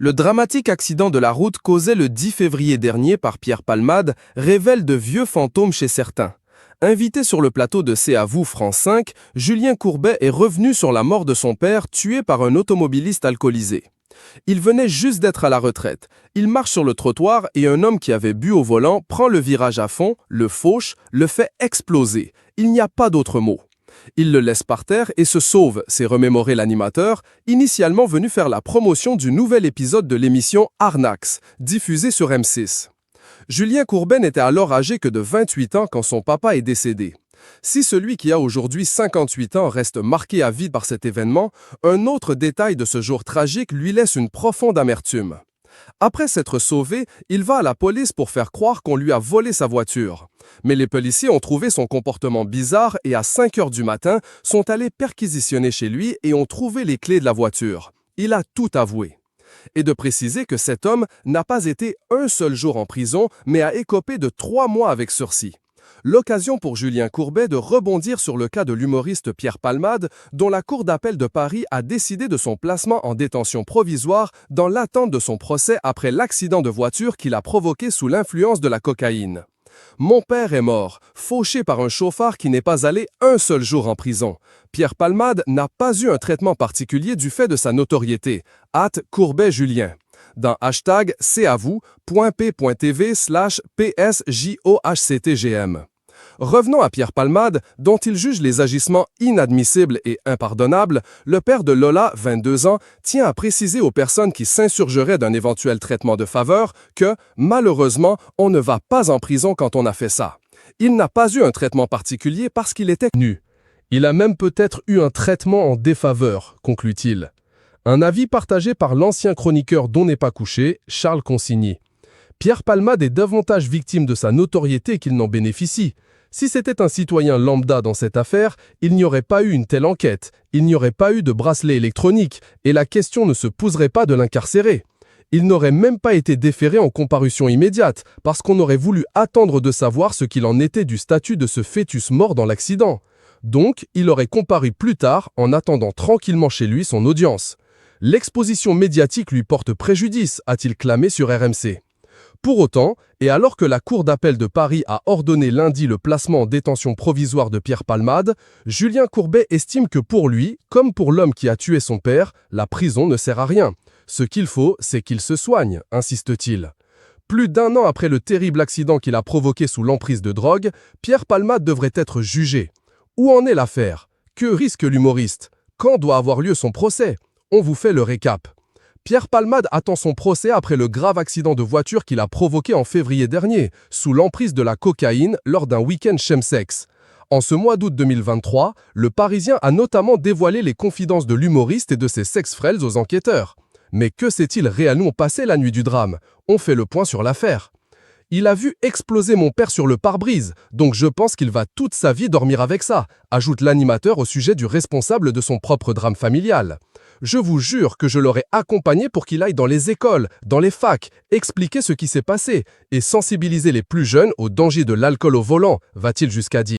Le dramatique accident de la route causé le 10 février dernier par Pierre Palmade révèle de vieux fantômes chez certains. Invité sur le plateau de C'est à vous France 5, Julien Courbet est revenu sur la mort de son père tué par un automobiliste alcoolisé. Il venait juste d'être à la retraite. Il marche sur le trottoir et un homme qui avait bu au volant prend le virage à fond, le fauche, le fait exploser. Il n'y a pas d'autre mot. Il le laisse par terre et se sauve, s'est remémoré l'animateur, initialement venu faire la promotion du nouvel épisode de l'émission Arnax, diffusée sur M6. Julien Courbet n'était alors âgé que de 28 ans quand son papa est décédé. Si celui qui a aujourd'hui 58 ans reste marqué à vie par cet événement, un autre détail de ce jour tragique lui laisse une profonde amertume. Après s'être sauvé, il va à la police pour faire croire qu'on lui a volé sa voiture. Mais les policiers ont trouvé son comportement bizarre et à 5 heures du matin, sont allés perquisitionner chez lui et ont trouvé les clés de la voiture. Il a tout avoué. Et de préciser que cet homme n'a pas été un seul jour en prison, mais a écopé de 3 mois avec sursis. L'occasion pour Julien Courbet de rebondir sur le cas de l'humoriste Pierre Palmade, dont la Cour d'appel de Paris a décidé de son placement en détention provisoire dans l'attente de son procès après l'accident de voiture qu'il a provoqué sous l'influence de la cocaïne. Mon père est mort, fauché par un chauffard qui n'est pas allé un seul jour en prison. Pierre Palmade n'a pas eu un traitement particulier du fait de sa notoriété. @Courbet Julien. Dans hashtag c'est à vous.p.tv/psjohctgm. Revenons à Pierre Palmade, dont il juge les agissements inadmissibles et impardonnables. Le père de Lola, 22 ans, tient à préciser aux personnes qui s'insurgeraient d'un éventuel traitement de faveur que, malheureusement, on ne va pas en prison quand on a fait ça. Il n'a pas eu un traitement particulier parce qu'il était nu. Il a même peut-être eu un traitement en défaveur, conclut-il. Un avis partagé par l'ancien chroniqueur d'On n'est pas couché, Charles Consigny. Pierre Palmade est davantage victime de sa notoriété qu'il n'en bénéficie. Si c'était un citoyen lambda dans cette affaire, il n'y aurait pas eu une telle enquête, il n'y aurait pas eu de bracelet électronique, et la question ne se poserait pas de l'incarcérer. Il n'aurait même pas été déféré en comparution immédiate, parce qu'on aurait voulu attendre de savoir ce qu'il en était du statut de ce fœtus mort dans l'accident. Donc, il aurait comparu plus tard en attendant tranquillement chez lui son audience. L'exposition médiatique lui porte préjudice, a-t-il clamé sur RMC. Pour autant, et alors que la Cour d'appel de Paris a ordonné lundi le placement en détention provisoire de Pierre Palmade, Julien Courbet estime que pour lui, comme pour l'homme qui a tué son père, la prison ne sert à rien. Ce qu'il faut, c'est qu'il se soigne, insiste-t-il. Plus d'1 an après le terrible accident qu'il a provoqué sous l'emprise de drogue, Pierre Palmade devrait être jugé. Où en est l'affaire? Que risque l'humoriste? Quand doit avoir lieu son procès? On vous fait le récap. Pierre Palmade attend son procès après le grave accident de voiture qu'il a provoqué en février dernier, sous l'emprise de la cocaïne lors d'un week-end chemsex. En ce mois d'août 2023, le Parisien a notamment dévoilé les confidences de l'humoriste et de ses sex-frells aux enquêteurs. Mais que s'est-il réellement passé la nuit du drame? On fait le point sur l'affaire. Il a vu exploser mon père sur le pare-brise, donc je pense qu'il va toute sa vie dormir avec ça, ajoute l'animateur au sujet du responsable de son propre drame familial. Je vous jure que je l'aurais accompagné pour qu'il aille dans les écoles, dans les facs, expliquer ce qui s'est passé et sensibiliser les plus jeunes au danger de l'alcool au volant, va-t-il jusqu'à dire.